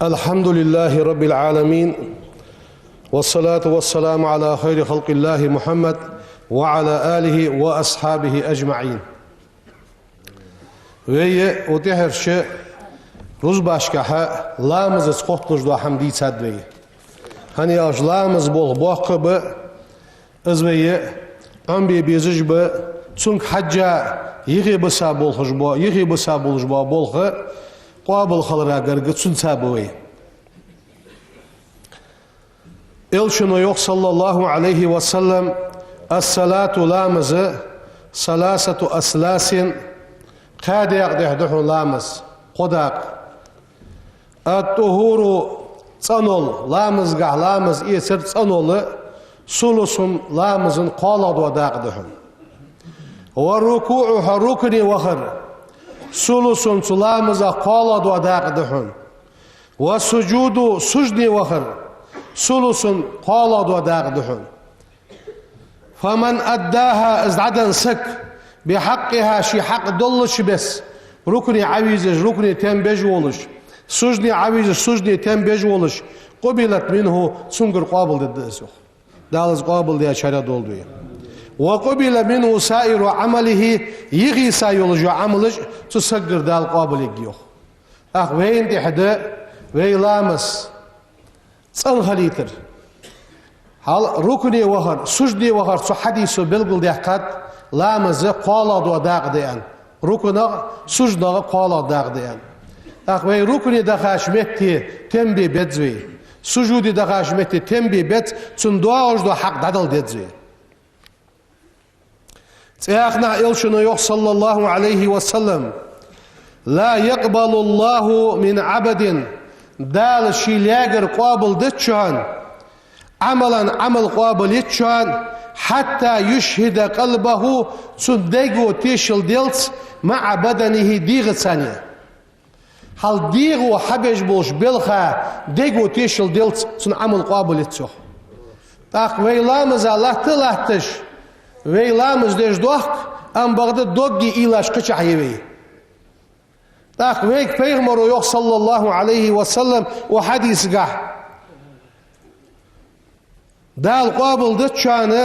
الحمد لله رب العالمين والصلاة والسلام على خير خلق الله محمد وعلى آله وأصحابه أجمعين. وهي وتهر شيء رزباشكها لامز سقطنش دو حمدي تدوي هني أج لامز بول باقب أزوي أمبي بيزجب تونك حجة يغي بسا بولخش با يغي بسا بولخش با بولخ قابل خلرا قرق تون تابوي إلشنو يوخ صلى الله عليه وسلم الصلاة لامز ثلاثة أسلاس قاد يقدح دحو لامز قداق الطهور تصنول لامز قح لامز إيسر تصنول ثلث لامز قالد وداق دحو والركوع ركن وخر ثلث لامز قالد وداق دحو والسجود سجن وخر ثلث قالد وداق دحو فمن أداها ازعدن سك بحقها شي حق دلش بس ركن عويزش ركن تنبج ولش سجن عويزش سجن تنبج ولش قبلت منه سنگر قابل ددسو دالز قابل ديا شرع دولدو وقبل منه سائر عمله يغي سايولج عملج تسجر دال قابل يجيو اخ وين دي حدا وين لامس صنخليتر هل ركني وهر سجدي وهر سو حديث بلغل ديقات لامز قالد وداق ديان ركنا سجدنا قالد داق ديان اخوي ركني دخاش متي تنبي بتزوي سجودي دخاش متي تنبي بت تندواج دو حق ددل دزوي تاخنا إلشنو يوخ صلى الله عليه وسلم لا يقبل الله من عبد دال شيلاجر قابل دتشان عملا عمل قابل يتشان حتى يشهد قلبه صدقو تيشل ديلت مع بدنه ديغ ثانية هل ديغو حبش بوش بلخا ديغو تيشل ديلت سن عمل قابل يتشو تاق ويلامز الله تلاتش ويلامز ديش دوخ ام بغداد دوغي إيلاش قچع يوي تاق ويك پیغمبر يوخ صلى الله عليه وسلم وحديث قح دال قابل دتشانه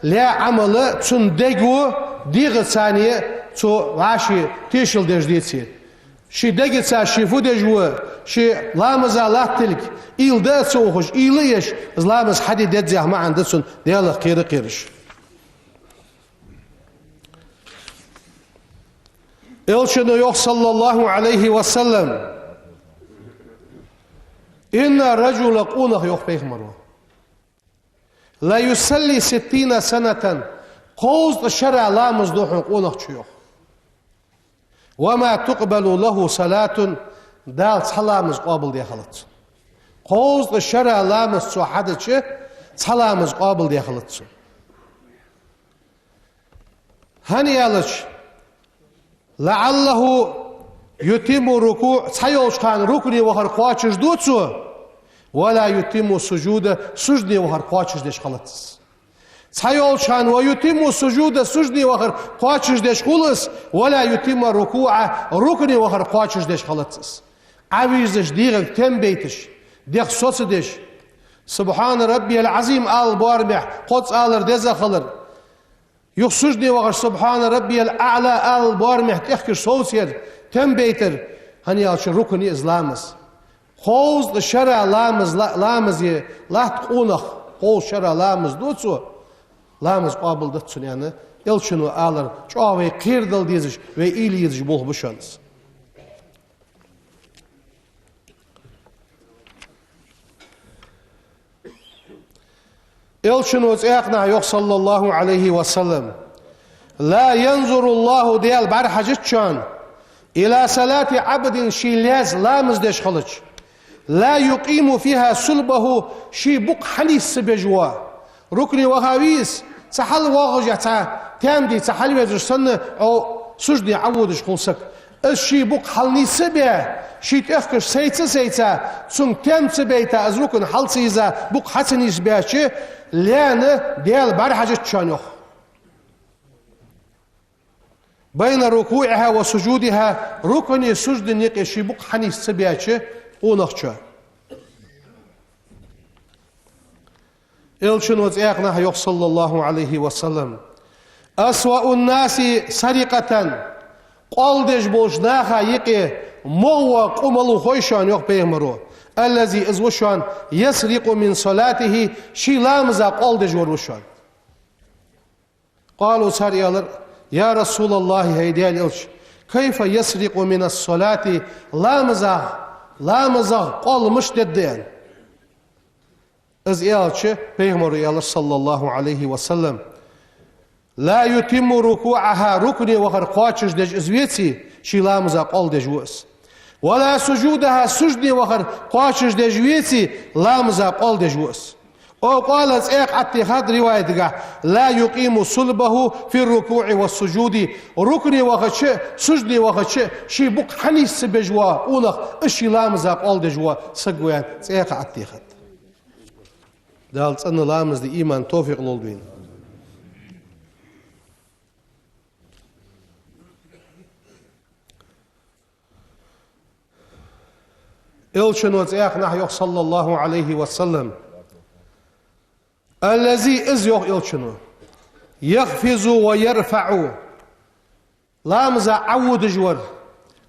لا عمله تون دغو ديغ ثانيه تو راشي تيشل دجديتي شي دغيتسا شي فودجو شي لامز لاتلك إيل دا سوخش إيليش لامز حدي دزه ما عندسن ديال قيرش إلشنو يوخ صلى الله عليه وسلم إن الرجل قونه يوخ بيغمرو لا يصلي 60 سنة قوز الشرع لامز دوحن قونخ تشيوخ وما تقبل له صلاة دال سلامز قابل دي خلط قوز الشرع لامز سو حدث سلامز قابل دي خلط هني يالش لعله يتم ركوع سيوش كان ركني وخر قواتش دوتسو ولا يتم سجود سجدي وخر قواتش ديش خلطس سيول شان ويتم سجود سجدي وخر قواتش ديش خلص ولا يتم ركوع ركني وخر قواتش ديش خلطس عويزش ديغك تنبيتش ديغ صوص ديش سبحان ربي العظيم آل بارمح قدس آلر ديزا خلر يخ سجدي وخر سبحان ربي الأعلى آل بارمح تحكي صوصير تنبيتر هني آلش ركني إزلامس خوز الشرع لامز لا تقونخ خوز شرع لامز دوتسو لامز قابل دتسون يعني إلشنو آلر شوه قيردل ديزش و إيلي يدش بوه بشانس إلشنو اتاقنا يوخ صلى الله عليه وسلم لا ينظر الله ديال بار حاجتشان إلى صلاة عبد شيلاز لامز ديش خلج لا يقيم فيها صلبه شي بق حليس بجوا ركني وهاويس سحل واغجع تامدي سحل وزرسن او سجدي عودش خلصك الشي بق حلني سبع شي تفكش سيتا سن تام سبيتا از ركن حل سيزا بق حسني سباشي لانه ديال بار حاجة تشانيخ بين ركوعها وسجودها ركن سجد نيق شي بق حني سبياشي ونخشى Elçin ayakna yok sallallahu aleyhi ve sellem. Asva'un nasi sarikatan. Qoldej boşnaha yiki mowa qumalu hoyşan yok peygamberu. Allazi izwuşan yasriqu min salatihi şilamza qoldej vuruşan. Qalu sariyalar ya Resulallah heydiyal elç. Kayfa yasriqu min as-salati lamza qolmuş dediyen. Az elçi peygamberu sallallahu aleyhi ve sellem لا يتم ركوعها ركني وخر قاتش دج ازويتي شيلامزا قول دجوس ولا سجودها سجدي وخر قاتش دجويتي لامزا قول دجوس او قالت ايق اتخاذ روايتك لا يقيم صلبه في الركوع والسجود ركني وخر سجدي وخر شي بق حنيس بجوا اولخ اشي لامزا قول دجوا سقوان ايق اتخاذ دالت ان لامز دي ايمان توفيق لولدين Elçin ayakna yok sallallahu aleyhi ve sellem. Allazi iz yok elçinu. Yaghfizu ve yerfa'u. Lamza awud jwar.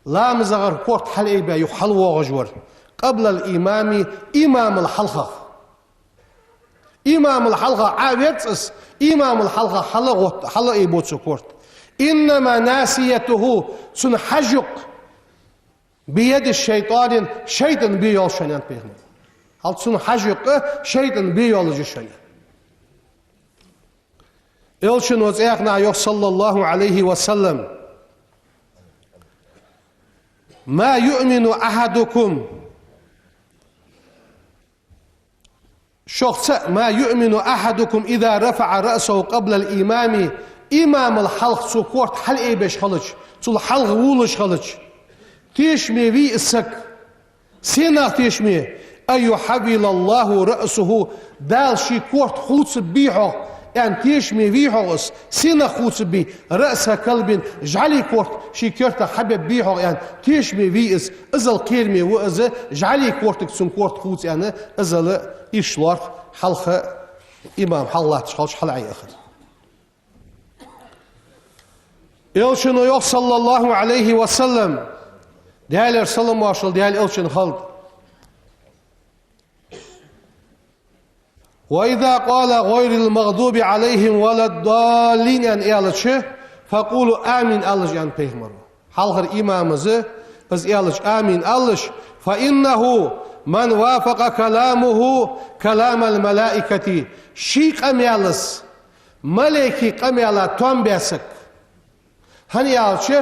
Lamza gar kort haliba yuhalwa jwar. قبل الإمام إمام الحلقة. إمام الحلقة عاويتس إمام الحلقة حلقة يبوتسو كورت. إنما ناسيته سنحجق بيد الشيطان شيطان بيول شنان بيهم هل تسون حجق شيطان بيول جشنان إلشن وزيقنا يوح صلى الله عليه وسلم ما يؤمن أحدكم شخص ما يؤمن أحدكم إذا رفع رأسه قبل الإمام إمام الحلق سكورت حلقي بيش خلج تل حلق وولش خلج تيشمي في السك سينا تيشمي أي حبل الله رأسه دال شي كورت خوص بيحو يعني تيشمي فيحو سينا خوص بي رأس كلب جعلي كورت شي كورت حبب بيحو يعني تيشمي في ازل كيرمي وازل جعلي كورتك سن كورت خوص يعني ازل إشلار حلقة إمام حالله تشخلش حلعي أخر إلشنو يوح صلى الله عليه وسلم ديال سلام واشل ديال إلشن خلد وإذا قال غير المغضوب عليهم ولا الضالين أن إلش فقولوا آمين ألش أن بيهمر حلقر إمامزه از إلش آمين ألش فإنه من وافق كلامه كلام الملائكة شيق أميالس ملائكي قميالا تنبيسك هني ألش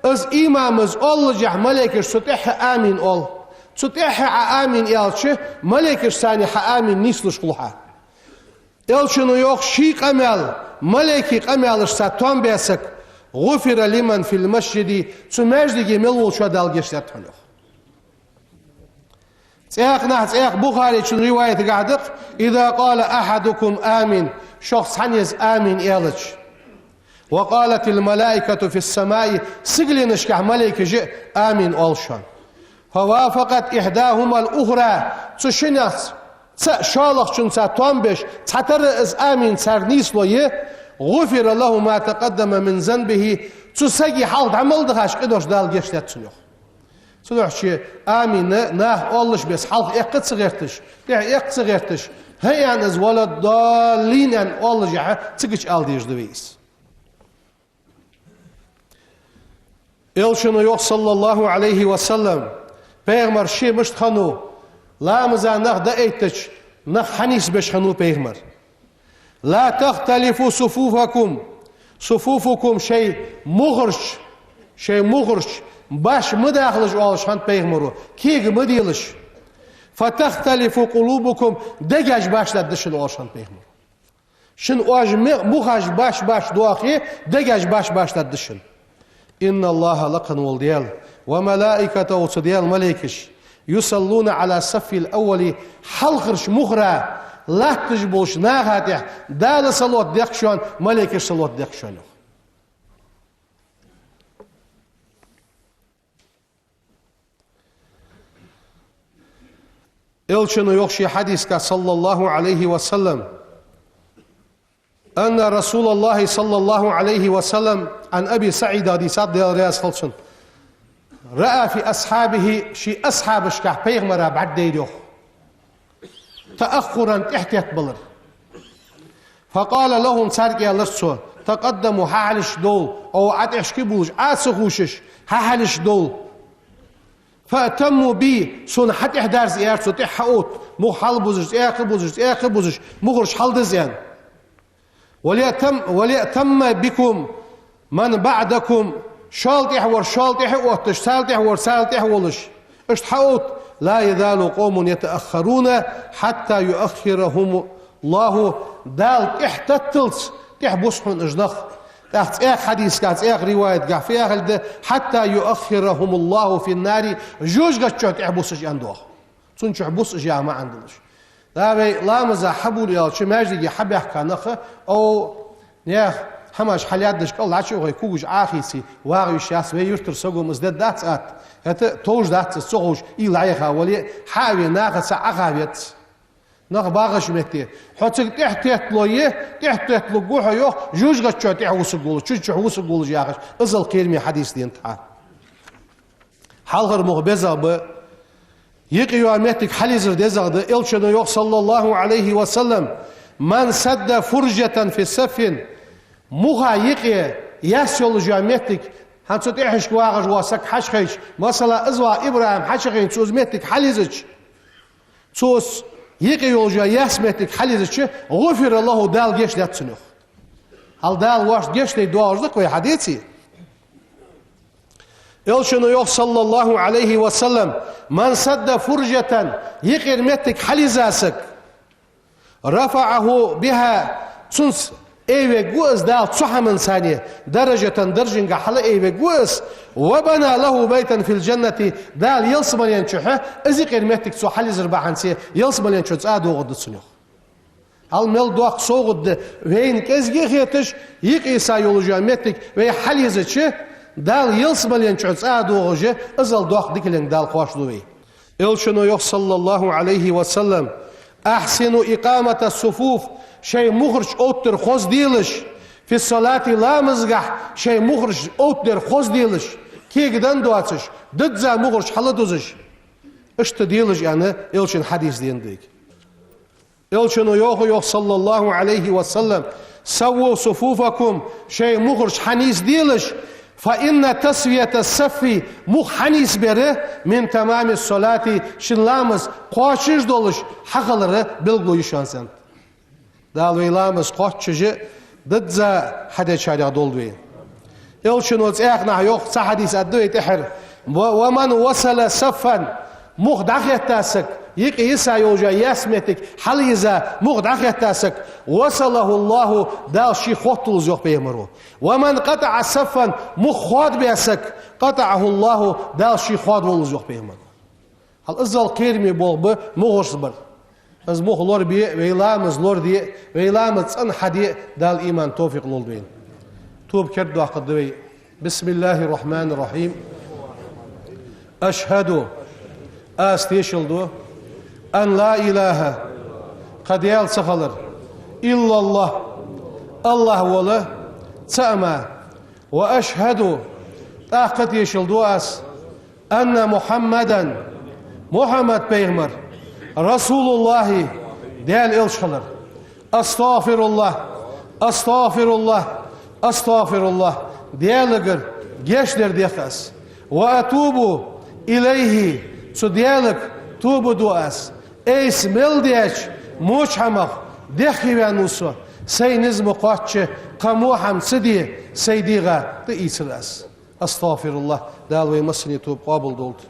از إمامز أولجح ملائكش ستح آمين أول ستح آمين ألش ملائكش سانح آمين نيسلش قلها ألشنو يوخ شيق أميال ملائكي قميالش ستان بيسك غفر لمن في المسجد تمجدي ملول شدال جشتت حلوخ تيق بخاري شن رواية قاعدق إذا قال أحدكم آمين شخص حنيز آمين إلج وقالت الملائكة في السماء سجل نشكح ملائكة جئ آمين أولشان فوافقت إحداهما الأخرى تشنس شالخ شنسا تومبش تحتر إز آمين سرنيس لوي غفر له ما تقدم من ذنبه تسجي حالد عمل دخاش قدوش دال جشتت سنوخ سنوح شي آمين ناه أولش بس حالك إقد صغيرتش إقد صغيرتش هيان إز ولا الضالين أن أولجع تقش آل ديش دويس إلشنو يوح صلى الله عليه وسلم بيغمر شي مشت خانو لا مزا نخ دا ايتش نخ حنيس بش خانو بيغمر لا تختلفوا صفوفكم شيء مغرش باش مداخلش والش هانت بيغمرو كيغ مديلش فتختلف قلوبكم دجاج باش ددشن والش هانت بيغمرو شن واج مغاج باش دواخي دجاج باش ددشن إن الله لقن والديال وملائكته وصديال ملائكش يصلون على الصف الأول حلقرش مغرى لا تجبوش ناغاتح دال صلوات ديقشون ملائكش صلوات ديقشون إلشنو يخشي حديثك صلى الله عليه وسلم أن رسول الله صلى الله عليه وسلم عن أبي سعيد حديثات ديال رياض خلصن رأى في أصحابه شي أصحاب اشكح بيغمرا بعد ديدوخ تأخرا احتيت بلر فقال لهم سارقيا لسو تقدموا حالش دول أو عد اشكي بولش آسخوشش حالش دول فأتموا بي سون حد إحدار زيار سو تحقوت مو حال بوزش إياق بوزش مغرش حال دزيان وليأتم بكم من بعدكم شالتح وتش سالتح ولش اشتحقوت لا يزال قوم يتأخرون حتى يؤخرهم الله دال احتتلت تحبسهم اجدخ تحت اخ حديث كات اخ رواية قاع في اخر حتى يؤخرهم الله في النار جوج قد تحبسش اندوخ تنش حبسش يا ما عندناش دابي لامزا حبول يا شي ماجدي حب يحكى نخ او نيخ حماش حاليات دش الله عشو غي كوج اخيسي واغي شاس ويرتر سوغم ازداد دات هت توج دات سوغوش يلايخا ولي حاوي ناقص اخاويت نخ باغش متي حتى تحت لو جوه يو جوج قد تحت وسقول تشج وسقول جاغش ازل كلمه حديث دي انت حالغر مغبزه ب يقيو امتك حليزر دزغد الشنو يو صلى الله عليه وسلم من سد فرجه في السفن مغا يقي ياسول جامتك هانسوت احش واغش واسك حشخيش مثلا ازوا ابراهيم حشخين سوزمتك حليزج سوس يقي يولجا ياسمتك حليزج غفر الله دال جيش لاتسنوخ هل دال واش جيش لي دوارزك وي حديثي الشنو يو صلى الله عليه وسلم من سد فرجة يقير متك حليزاسك رفعه بها سنس ايوه جوز دال تصحى من ثانية درجة درجة حلا ايوه جوز وبنى له بيتا في الجنة دال يلس مليان شحه ازي قيمتك سو حليز رباحنسي يلس مليان شحه تساعدو غد تسنوخ المل دوق صوغد وين كزجي خيتش يقي سايولوجيا متك وي حليزه دال يلس مليان شحه تساعدو غجه ازل دوق ديكلين دال خواشلوي الشنو يخ صلى الله عليه وسلم احسنوا اقامة الصفوف شيء مخرج اوتر خوز ديلش في الصلاة لا مزقح شيء مخرج اوتر خوز ديلش كي قدن دواتش ددزا مخرج حلدوزش اشت ديلش يعني الشن حديث دين ديك الشنو يوخ صلى الله عليه وسلم سووا صفوفكم شيء مخرج حنيس ديلش فإن تسوية الصف مخ حنيس بره من تمام الصلاة شلامز قواشش دولش حقلره بلغو يشانسن دال ويلامز قواشش ددزا حدا شارع دولوي الشنو تساقنا يوخ صحديث أدوي تحر ومن وصل صفا مخ داخيتاسك يقي يسا يوجا ياسمتك حليزا مخ داخيتاسك وصله الله دال شي خوتلوز يوخ بيمرو ومن قطع صفا مخ خواد بيسك قطعه الله دال شي خواد ولوز يوخ بيمرو هل ازال كيرمي بول ب مغرس بر از مخ لور بي ويلامز لور دي ويلامز ان حدي دال ايمان توفيق لولدين توب كردو قدوي بسم الله الرحمن الرحيم أشهد أستيشلدو أن لا إله قد يلسخلر إلا الله الله ولا تأمى وأشهد أقد يشلدو أس أن محمد بيغمر رسول الله ديال إلشخلر أستغفر الله ديالغر جيشلر ديخس وأتوب إليه سديالك توبو دواس ايس ملديش موش حمق دخي وانوسو سينزم قواتش قموحم سدي سيديغا تئيس الأس أستغفر الله دالوي مسني توب قابل دولت